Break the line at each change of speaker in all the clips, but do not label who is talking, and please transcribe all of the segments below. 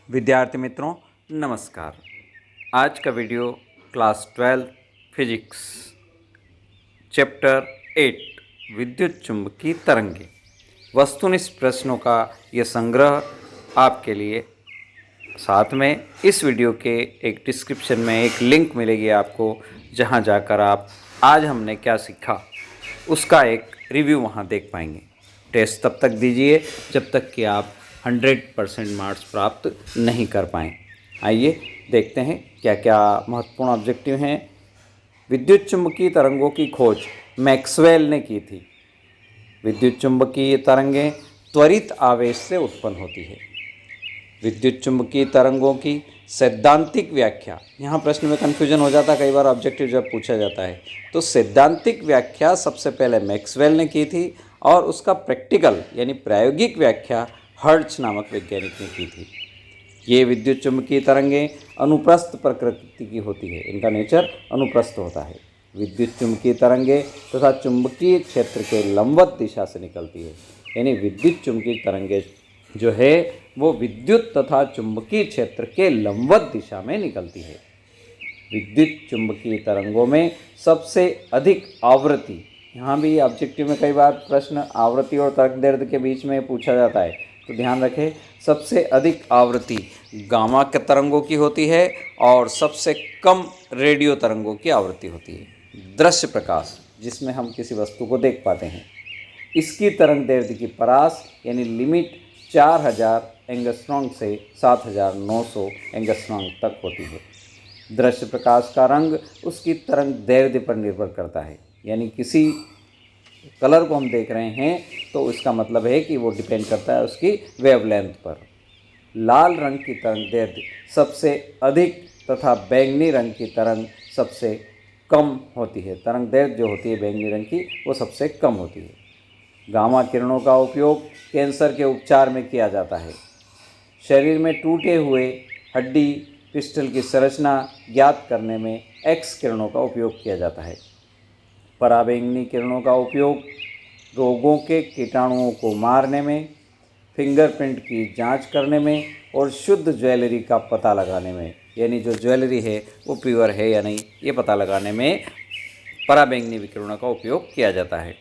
विद्यार्थी मित्रों नमस्कार। आज का वीडियो क्लास 12 फिजिक्स चैप्टर 8 विद्युत चुंबकीय तरंगे वस्तुनिष्ठ प्रश्नों का यह संग्रह आपके लिए। साथ में इस वीडियो के एक डिस्क्रिप्शन में एक लिंक मिलेगी आपको, जहां जाकर आप आज हमने क्या सीखा उसका एक रिव्यू वहां देख पाएंगे। टेस्ट तब तक दीजिए जब तक कि आप 100% मार्क्स प्राप्त नहीं कर पाएँ। आइए देखते हैं क्या क्या महत्वपूर्ण ऑब्जेक्टिव हैं। विद्युत चुंबकीय तरंगों की खोज मैक्सवेल ने की थी। विद्युत चुंबकीय तरंगें त्वरित आवेश से उत्पन्न होती है। विद्युत चुंबकीय तरंगों की सैद्धांतिक व्याख्या, यहाँ प्रश्न में कन्फ्यूजन हो जाता है कई बार ऑब्जेक्टिव जब पूछा जाता है, तो सैद्धांतिक व्याख्या सबसे पहले मैक्सवेल ने की थी और उसका प्रैक्टिकल यानी प्रायोगिक व्याख्या हर्ट्ज नामक वैज्ञानिक ने की थी। ये विद्युत चुंबकीय तरंगें अनुप्रस्थ प्रकृति की होती है, इनका नेचर अनुप्रस्थ होता है। विद्युत चुंबकीय तरंगें तथा चुंबकीय क्षेत्र के लंबवत दिशा से निकलती है, यानी विद्युत चुंबकीय तरंगें जो है वो विद्युत तथा चुंबकीय क्षेत्र के लंबवत दिशा में निकलती है। विद्युत चुंबकीय तरंगों में सबसे अधिक आवृत्ति, यहाँ भी ऑब्जेक्टिव में कई बार प्रश्न आवृत्ति और तरंगदैर्घ्य के बीच में पूछा जाता है, तो ध्यान रखें सबसे अधिक आवृत्ति गामा के तरंगों की होती है और सबसे कम रेडियो तरंगों की आवृत्ति होती है। दृश्य प्रकाश जिसमें हम किसी वस्तु को देख पाते हैं, इसकी तरंगदैर्घ्य की परास यानी लिमिट 4000 एंगस्ट्रॉम से 7900 एंगस्ट्रॉम तक होती है। दृश्य प्रकाश का रंग उसकी तरंगदैर्घ्य पर निर्भर करता है, यानी किसी कलर को हम देख रहे हैं तो इसका मतलब है कि वो डिपेंड करता है उसकी वेवलेंथ पर। लाल रंग की तरंगदैर्घ्य सबसे अधिक तथा बैंगनी रंग की तरंग सबसे कम होती है। तरंगदैर्घ्य जो होती है बैंगनी रंग की वो सबसे कम होती है। गामा किरणों का उपयोग कैंसर के उपचार में किया जाता है। शरीर में टूटे हुए हड्डी क्रिस्टल की संरचना ज्ञात करने में एक्स किरणों का उपयोग किया जाता है। पराबैंगनी किरणों का उपयोग रोगों के कीटाणुओं को मारने में, फिंगरप्रिंट की जांच करने में और शुद्ध ज्वेलरी का पता लगाने में, यानी जो ज्वेलरी है वो प्योर है या नहीं ये पता लगाने में पराबैंगनी विकिरणों का उपयोग किया जाता है।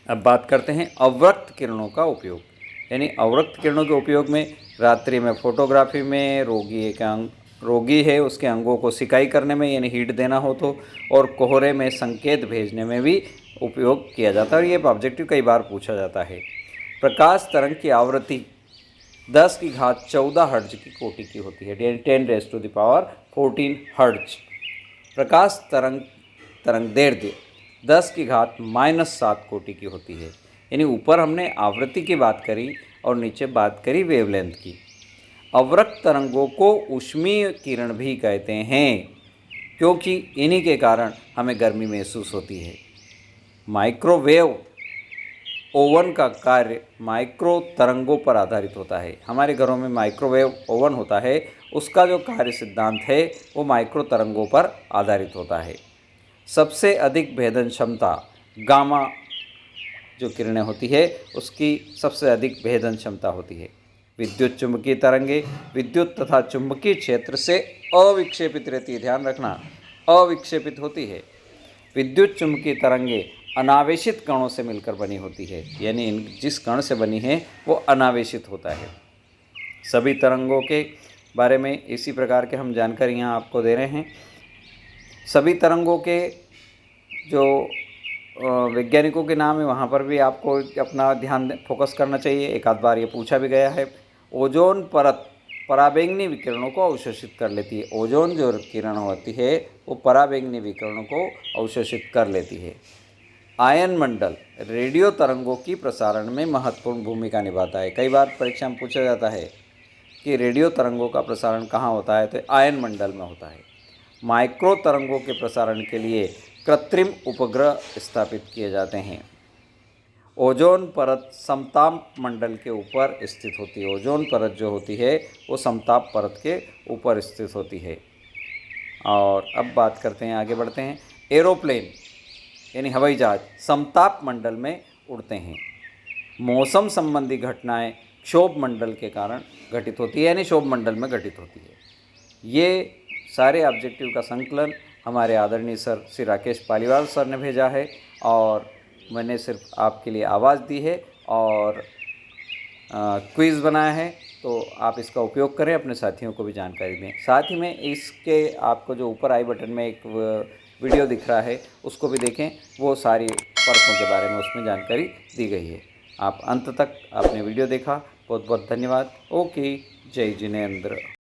अब बात करते हैं अवरक्त किरणों का उपयोग, यानी अवरक्त किरणों के उपयोग में रात्रि में फोटोग्राफी में, रोगी है उसके अंगों को सिकाई करने में यानी हीट देना हो तो, और कोहरे में संकेत भेजने में भी उपयोग किया जाता है। और ये ऑब्जेक्टिव कई बार पूछा जाता है। प्रकाश तरंग की आवृत्ति 10⁻14 हर्ट्ज की कोटि की होती है, 10⁻14 हर्ट्ज। प्रकाश तरंगदैर्घ्य 10⁻⁻7 कोटि की होती है, यानी ऊपर हमने आवृत्ति की बात करी और नीचे बात करी वेवलेंथ की। अवरक्त तरंगों को ऊष्मीय किरण भी कहते हैं, क्योंकि इन्हीं के कारण हमें गर्मी महसूस होती है। माइक्रोवेव ओवन का कार्य माइक्रो तरंगों पर आधारित होता है। हमारे घरों में माइक्रोवेव ओवन होता है, उसका जो कार्य सिद्धांत है वो माइक्रो तरंगों पर आधारित होता है। सबसे अधिक भेदन क्षमता गामा जो किरणें होती है उसकी सबसे अधिक भेदन क्षमता होती है। विद्युत चुंबकीय तरंगे विद्युत तथा चुंबकीय क्षेत्र से अविक्षेपित रहती है, ध्यान रखना अविक्षेपित होती है। विद्युत चुंबकीय तरंगे अनावेशित कणों से मिलकर बनी होती है, यानी जिस कण से बनी है वो अनावेशित होता है। सभी तरंगों के बारे में इसी प्रकार के हम जानकारी यहाँ आपको दे रहे हैं। सभी तरंगों के जो वैज्ञानिकों के नाम है वहाँ पर भी आपको अपना ध्यान फोकस करना चाहिए। एक आध बार ये पूछा भी गया है। ओजोन परत पराबैंगनी विकिरणों को अवशोषित कर लेती है। ओजोन जो किरण होती है वो पराबैंगनी विकिरणों को अवशोषित कर लेती है। आयन मंडल रेडियो तरंगों की प्रसारण में महत्वपूर्ण भूमिका निभाता है। कई बार परीक्षा में पूछा जाता है कि रेडियो तरंगों का प्रसारण कहाँ होता है, तो आयन मंडल में होता है। माइक्रो तरंगों के प्रसारण के लिए कृत्रिम उपग्रह स्थापित किए जाते हैं। ओजोन परत समताप मंडल के ऊपर स्थित होती है। ओजोन परत जो होती है वो समताप परत के ऊपर स्थित होती है। और अब बात करते हैं, आगे बढ़ते हैं। एरोप्लेन यानी हवाई जहाज समताप मंडल में उड़ते हैं। मौसम संबंधी घटनाएं क्षोभ मंडल के कारण घटित होती है, यानी क्षोभ मंडल में घटित होती है। ये सारे ऑब्जेक्टिव का संकलन हमारे आदरणीय सर श्री राकेश पालीवाल सर ने भेजा है और मैंने सिर्फ आपके लिए आवाज़ दी है और क्विज़ बनाया है, तो आप इसका उपयोग करें, अपने साथियों को भी जानकारी दें। साथ ही में इसके आपको जो ऊपर आई बटन में एक वीडियो दिख रहा है उसको भी देखें, वो सारी परतों के बारे में उसमें जानकारी दी गई है। आप अंत तक आपने वीडियो देखा, बहुत बहुत धन्यवाद। ओके, जय जिनेंद्र।